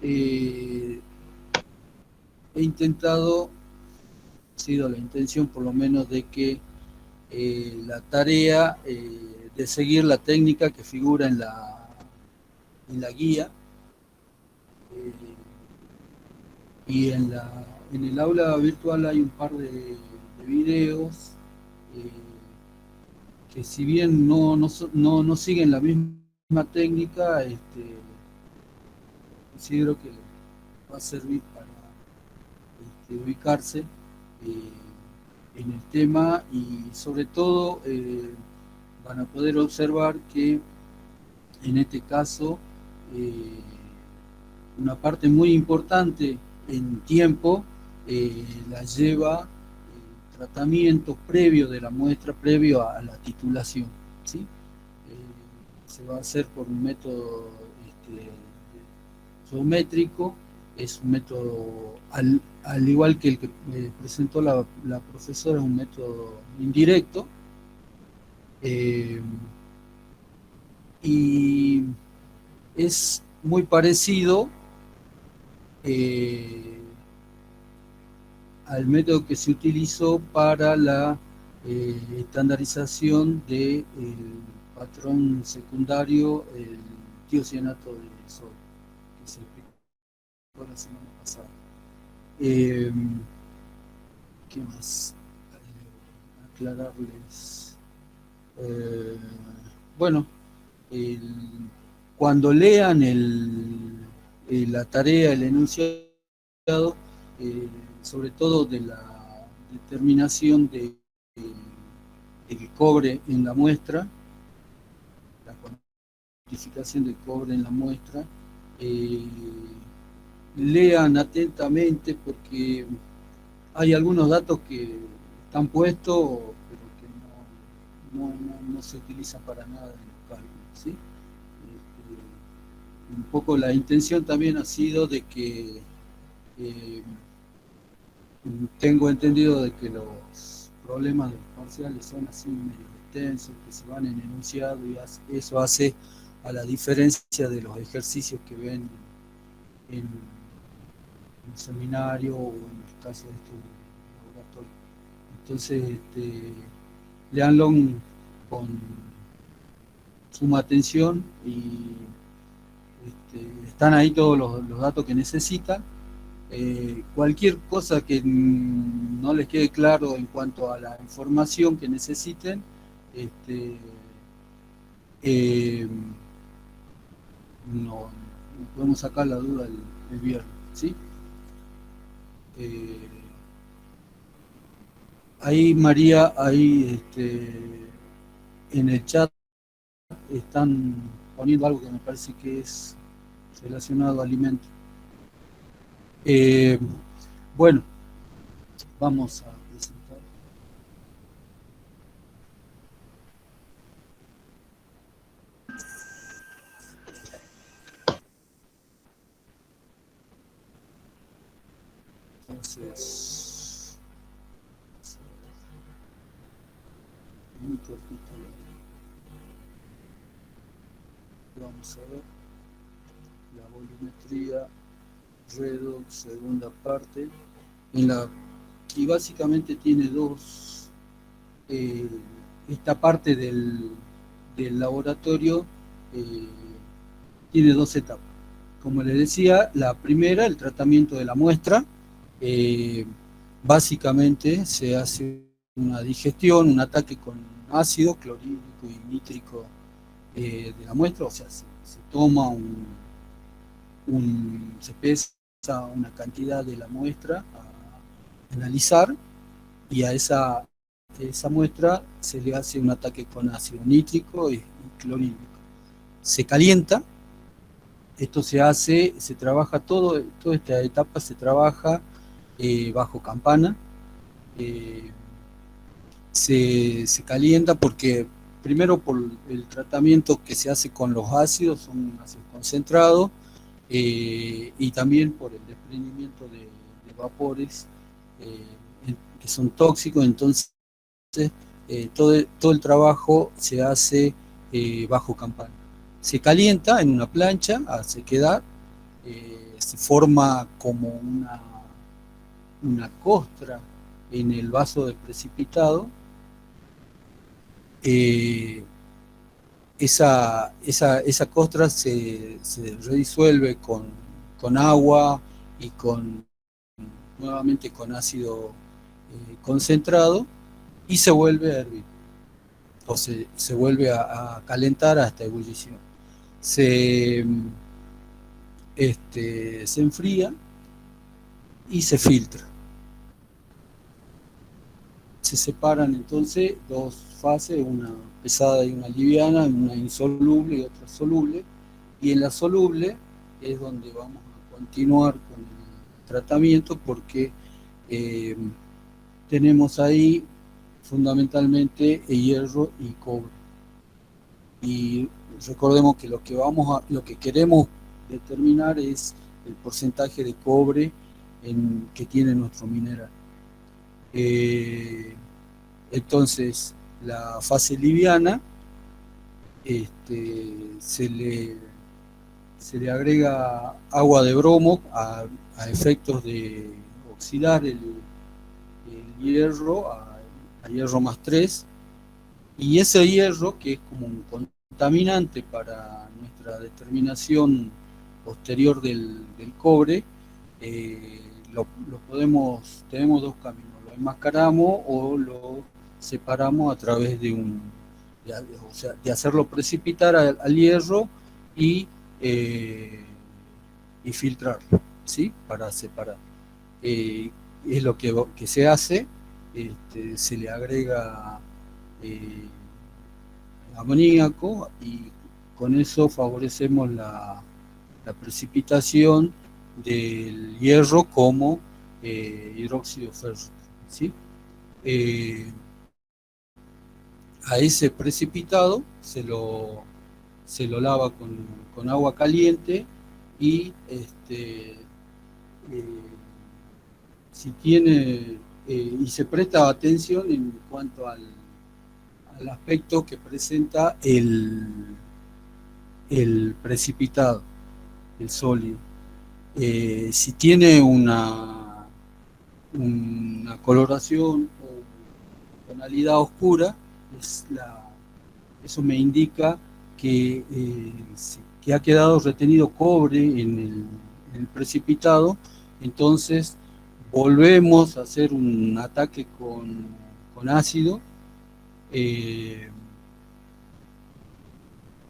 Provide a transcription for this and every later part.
he intentado, ha sido la intención por lo menos de que la tarea de seguir la técnica que figura en la guía y en el aula virtual hay un par de videos eh, que si bien no siguen la misma técnica, considero que va a servir para ubicarse en el tema y sobre todo van a poder observar que en este caso eh, una parte muy importante en tiempo la lleva tratamiento previo de la muestra, previo a la titulación. ¿Sí? Se va a hacer por un método geométrico, es un método, al igual que el que presentó la profesora, es un método indirecto, eh, y es muy parecido eh, al método que se utilizó para la estandarización del patrón secundario, el tiocianato de sodio, que se explicó la semana pasada. Eh, ¿Qué más? Aclararles. Eh, bueno, el, cuando lean la tarea, el enunciado, eh, sobre todo de la determinación del cobre en la muestra, la cuantificación del cobre en la muestra, eh, lean atentamente porque hay algunos datos que están puestos, pero que no se utilizan para nada en los cálculos. ¿Sí? Un poco la intención también ha sido de que eh, tengo entendido de que los problemas de los parciales son así medio extensos, que se van en enunciado y eso hace a la diferencia de los ejercicios que ven en un seminario o en el caso de este laboratorio. Entonces, leanlo con suma atención y están ahí todos los datos que necesitan. Cualquier cosa que no les quede claro en cuanto a la información que necesiten, este, eh, no, no podemos sacar la duda el viernes. ¿Sí? Eh, Ahí María, ahí en el chat están poniendo algo que me parece que es relacionado a alimentos. Eh, bueno, vamos a presentar. Entonces, muy cortito. Vamos a ver la volumetría, redox, segunda parte. En la, y básicamente tiene eh, esta parte del laboratorio eh, tiene dos etapas. Como les decía, la primera, el tratamiento de la muestra, eh, básicamente se hace una digestión, un ataque con ácido clorhídrico y nítrico de la muestra, o sea, se toma se pesa una cantidad de la muestra a analizar y a esa muestra se le hace un ataque con ácido nítrico y clorhídrico. Se calienta, esto se trabaja toda esta etapa se trabaja bajo campana, eh, se calienta porque primero por el tratamiento que se hace con los ácidos, son ácidos concentrados, y también por el desprendimiento de vapores que son tóxicos, entonces todo el trabajo se hace bajo campana. Se calienta en una plancha a sequedad, se forma como una costra en el vaso de precipitado. Esa costra se redisuelve con agua y nuevamente con ácido concentrado, y se vuelve a hervir, o se vuelve a calentar hasta ebullición. Se enfría y se filtra. Se separan entonces dos fases, una pesada y una liviana, una insoluble y otra soluble, y en la soluble es donde vamos a continuar con el tratamiento, porque tenemos ahí fundamentalmente hierro y cobre. Y recordemos que lo que queremos determinar es el porcentaje de cobre que tiene nuestro mineral. Entonces, la fase liviana, se le agrega agua de bromo a efectos de oxidar el hierro a hierro más 3, y ese hierro, que es como un contaminante para nuestra determinación posterior del cobre, tenemos dos caminos: lo enmascaramos o lo separamos a través de hacerlo precipitar al hierro y filtrarlo, ¿sí? Para separar. Es lo que se hace. Se le agrega amoníaco, y con eso favorecemos la precipitación del hierro como hidróxido férrico, ¿sí? A ese precipitado se lo lava con agua caliente, y si tiene y se presta atención en cuanto al aspecto que presenta el precipitado, el sólido. Si tiene una coloración o tonalidad oscura, eso me indica que ha quedado retenido cobre en el precipitado. Entonces volvemos a hacer un ataque con ácido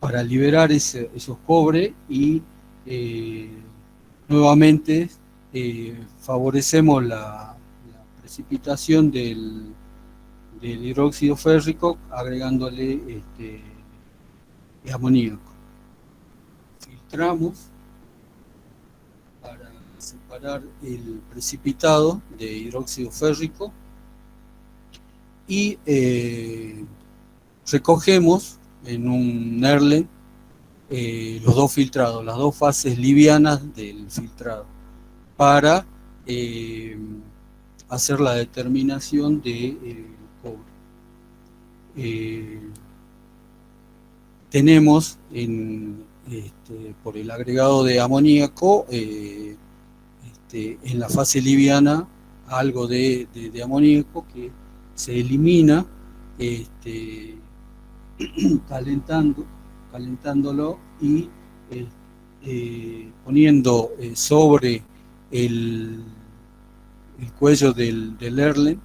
para liberar esos cobres, y nuevamente favorecemos la precipitación del hidróxido férrico agregándole amoníaco. Filtramos para separar el precipitado de hidróxido férrico, y recogemos en un Erlen los dos filtrados, las dos fases livianas del filtrado, para hacer la determinación de cobre. Tenemos por el agregado de amoníaco en la fase liviana algo de amoníaco que se elimina calentándolo y poniendo sobre el cuello del Erlen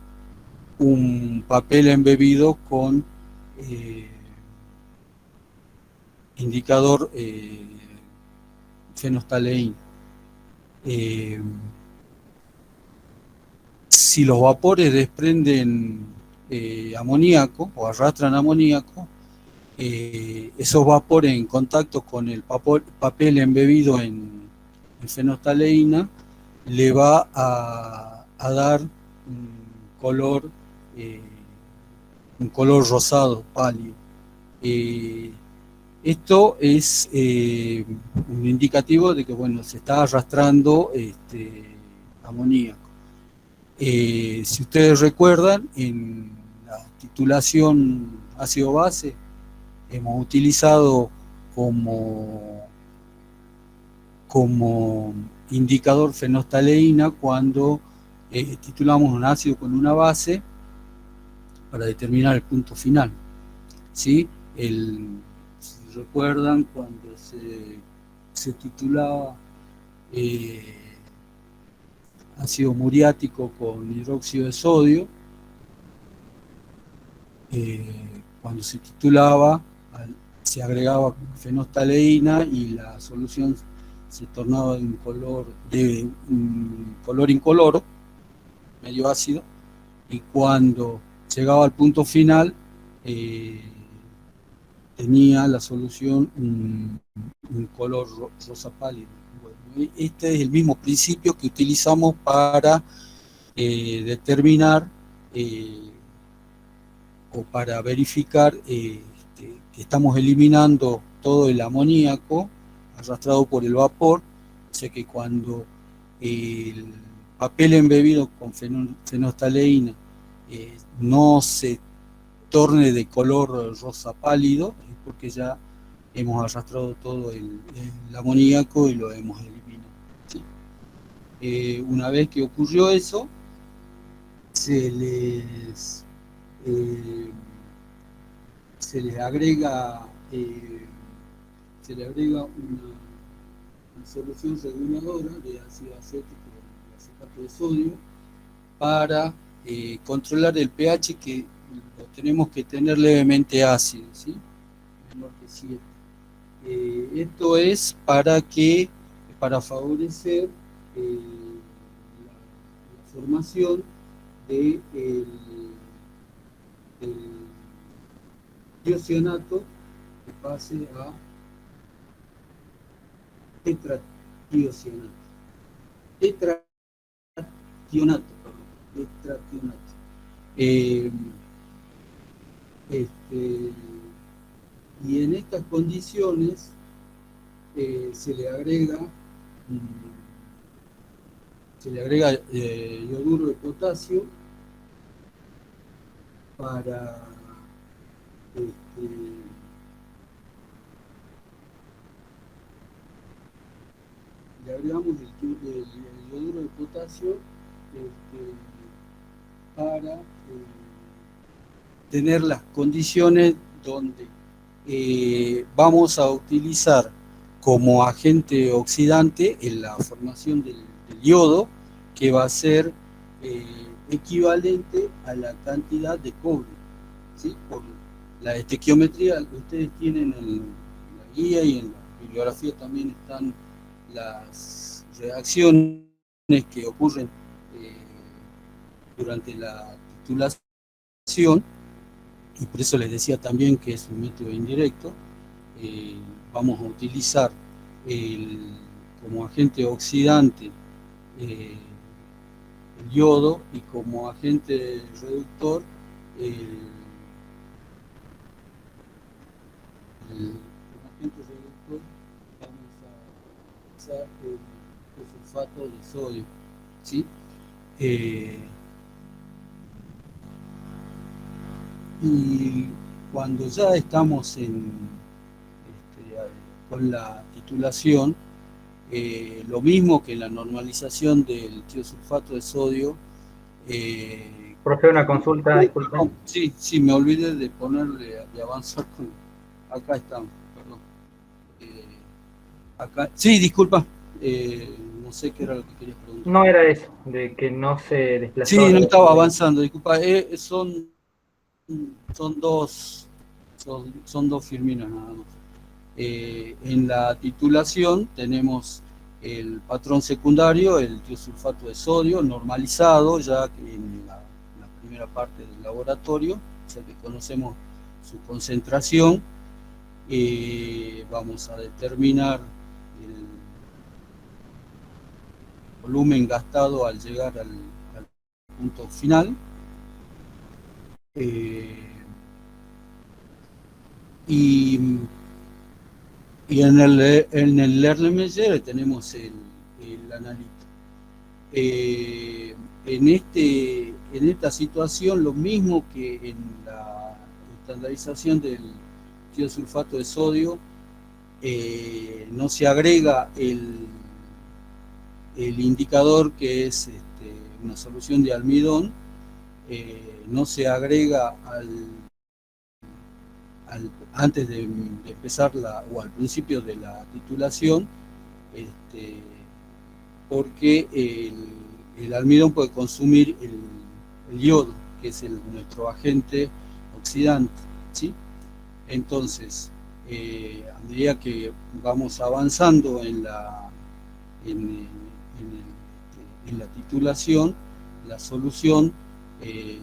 un papel embebido con indicador fenostaleína. Si los vapores desprenden amoníaco o arrastran amoníaco, esos vapores en contacto con el papel embebido en fenostaleína le va a dar un color rosado pálido. Esto es un indicativo de que, bueno, se está arrastrando amoníaco. Si ustedes recuerdan, en la titulación ácido-base hemos utilizado como como indicador fenolftaleína cuando titulamos un ácido con una base para determinar el punto final, ¿sí? Si recuerdan, cuando se titulaba ácido muriático con hidróxido de sodio, cuando se titulaba, se agregaba fenolftaleína y la solución se tornaba de un color incoloro, medio ácido, y cuando llegaba al punto final tenía la solución un color rosa pálido. Bueno, este es el mismo principio que utilizamos para determinar o para verificar que estamos eliminando todo el amoníaco arrastrado por el vapor, o sea que cuando el papel embebido con fenolftaleína no se torne de color rosa pálido, es porque ya hemos arrastrado todo el amoníaco y lo hemos eliminado. ¿Sí? Una vez que ocurrió eso, se les agrega una solución reguladora de ácido acético y acetato de sodio para controlar el pH, que lo tenemos que tener levemente ácido, ¿sí? Menor que 7. Esto es para favorecer la formación del tiocianato que pase a tetratiocianato. Tetrationato. Y en estas condiciones se le agrega iodur de potasio para le agregamos el iodur de potasio para tener las condiciones donde vamos a utilizar como agente oxidante en la formación del yodo, que va a ser equivalente a la cantidad de cobre, ¿sí? Por la estequiometría que ustedes tienen en la guía y en la bibliografía también están las reacciones que ocurren durante la titulación, y por eso les decía también que es un método indirecto. Vamos a utilizar como agente oxidante el yodo, y como agente reductor vamos a usar el sulfato de sodio, ¿sí? Y cuando ya estamos con la titulación, lo mismo que en la normalización del tiosulfato de sodio. Profe, una consulta, disculpe. Sí, me olvidé de avanzar con. Acá estamos, perdón. Acá, sí, disculpa. No sé qué era lo que querías preguntar. No era eso, de que no se desplazó. Sí, no estaba avanzando, disculpa. Son dos firminas nada más. En la titulación tenemos el patrón secundario, el tiosulfato de sodio normalizado, ya que en la primera parte del laboratorio, o sea que conocemos su concentración. Vamos a determinar el volumen gastado al llegar al punto final. Y en el Erlenmeyer tenemos el analito. En esta situación, lo mismo que en la estandarización del tiosulfato de sodio, no se agrega el el indicador, que es una solución de almidón, no se agrega antes de empezar o al principio de la titulación, porque el almidón puede consumir el yodo, que es nuestro agente oxidante, ¿sí? Entonces, a medida que vamos avanzando en la titulación, la solución de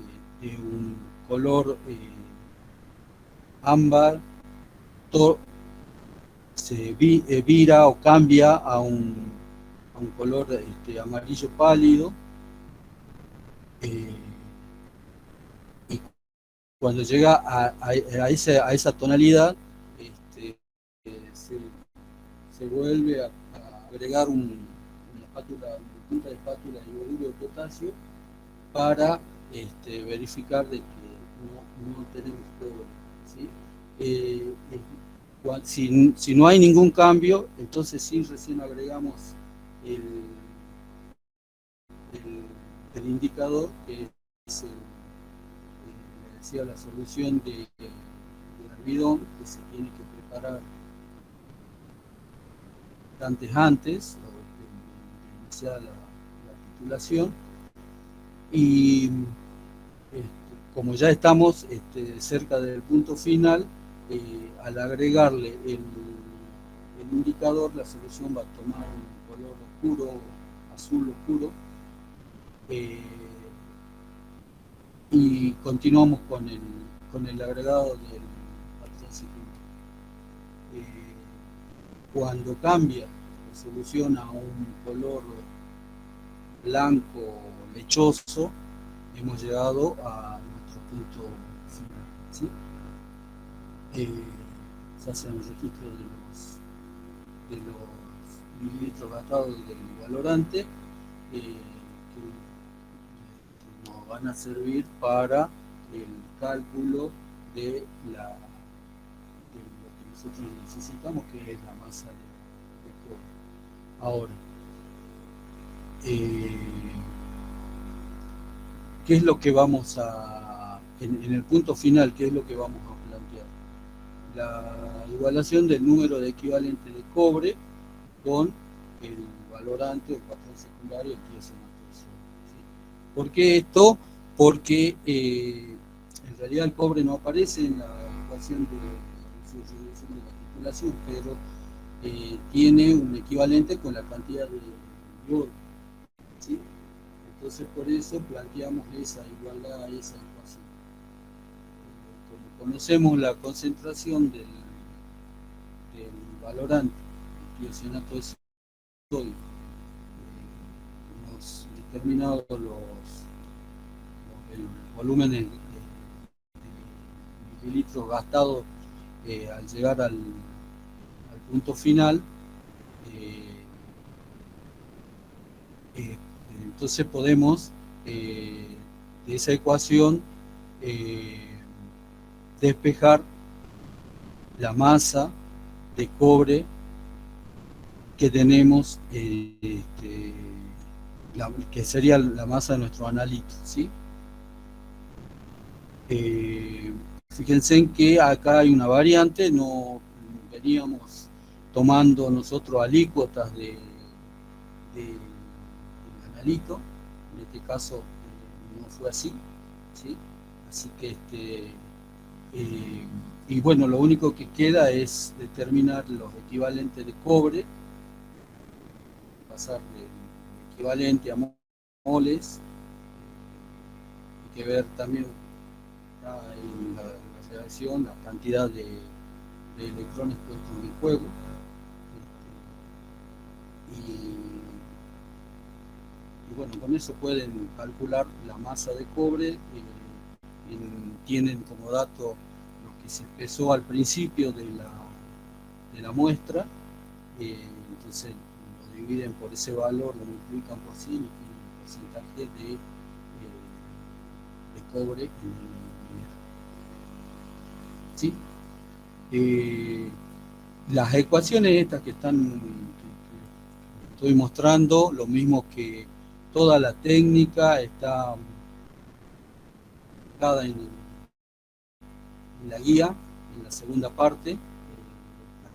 un color ámbar se vira o cambia a un color amarillo pálido, y cuando llega a esa tonalidad, se vuelve a agregar una punta de espátula de iodo de potasio para verificar de que no tenemos cobre, ¿sí? Si no hay ningún cambio, entonces sí recién agregamos el indicador, que es decía, la solución de almidón, que se tiene que preparar antes de iniciar la titulación. Y como ya estamos cerca del punto final, al agregarle el indicador, la solución va a tomar un color oscuro, azul oscuro, y continuamos con el agregado del patrón ciclínico. Cuando cambia la solución a un color blanco lechoso, hemos llegado a nuestro punto final, ¿sí? Se hace el registro de los mililitros gastados del valorante, que nos van a servir para el cálculo de lo que nosotros necesitamos, que es la masa de cobre. Ahora, ¿qué es lo que vamos en el punto final, qué es lo que vamos a plantear? La igualación del número de equivalentes de cobre con el valorante o el patrón secundario, el tiosinato. ¿Sí? ¿Por qué esto? Porque en realidad el cobre no aparece en la ecuación de la titulación, pero tiene un equivalente con la cantidad de yodo, ¿sí? Entonces, por eso planteamos esa igualdad, esa ecuación. Como conocemos la concentración del valorante, el tiosinato de sodio, hemos determinado el volumen de mililitros gastados al llegar al punto final. Entonces podemos de esa ecuación despejar la masa de cobre que tenemos, que sería la masa de nuestro analito, ¿sí? Fíjense en que acá hay una variante, no veníamos tomando nosotros alícuotas de analito, en este caso no fue así, ¿sí? Así que y bueno, lo único que queda es determinar los equivalentes de cobre, pasar del equivalente a moles. Hay que ver también en la reacción la cantidad de electrones puestos en el juego, y bueno, con eso pueden calcular la masa de cobre. Tienen como dato lo que se pesó al principio de la muestra, entonces lo dividen por ese valor, lo multiplican por 100 y tienen el porcentaje de cobre en el minero. ¿Sí? Las ecuaciones estas que estoy mostrando, lo mismo que toda la técnica está dada en la guía, en la segunda parte.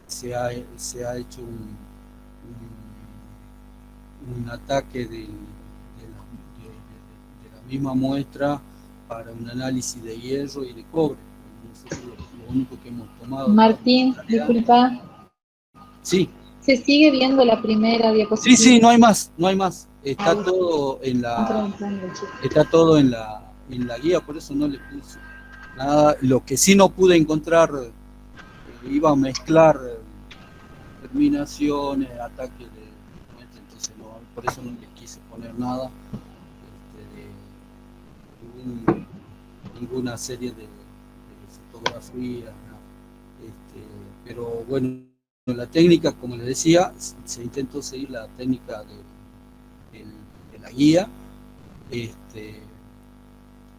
Se ha hecho un ataque de la misma muestra para un análisis de hierro y de cobre. Nosotros lo único que hemos tomado... Martín, disculpa. Sí. ¿Se sigue viendo la primera diapositiva? Sí, no hay más. Está todo en la... Está todo en la guía, por eso no le puse nada. Lo que sí no pude encontrar, iba a mezclar terminaciones, ataques de... Entonces no, por eso no le quise poner nada. Ninguna serie de fotografías, ¿no? Pero bueno, la técnica, como les decía, se intentó seguir la técnica de la guía,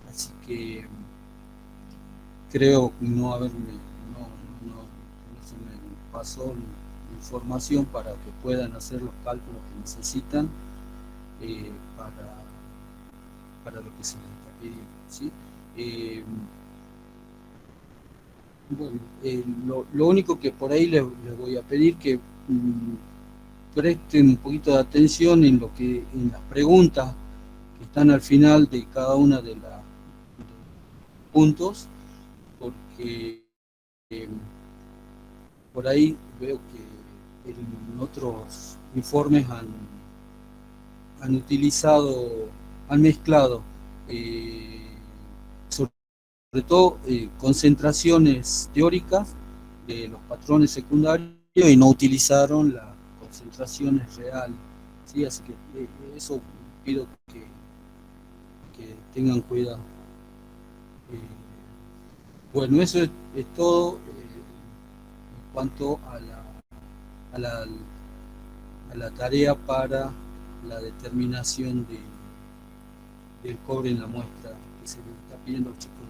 así que creo no se me pasó información para que puedan hacer los cálculos que necesitan para lo que se les está pidiendo, ¿sí? Bueno, lo único que por ahí les voy a pedir que presten un poquito de atención en las preguntas que están al final de cada una de los puntos, porque por ahí veo que en otros informes han mezclado sobre todo concentraciones teóricas de los patrones secundarios y no utilizaron las concentraciones reales, ¿sí? Así que eso pido que tengan cuidado. Bueno, eso es todo en cuanto a la tarea para la determinación del cobre en la muestra que se le está pidiendo a los chicos.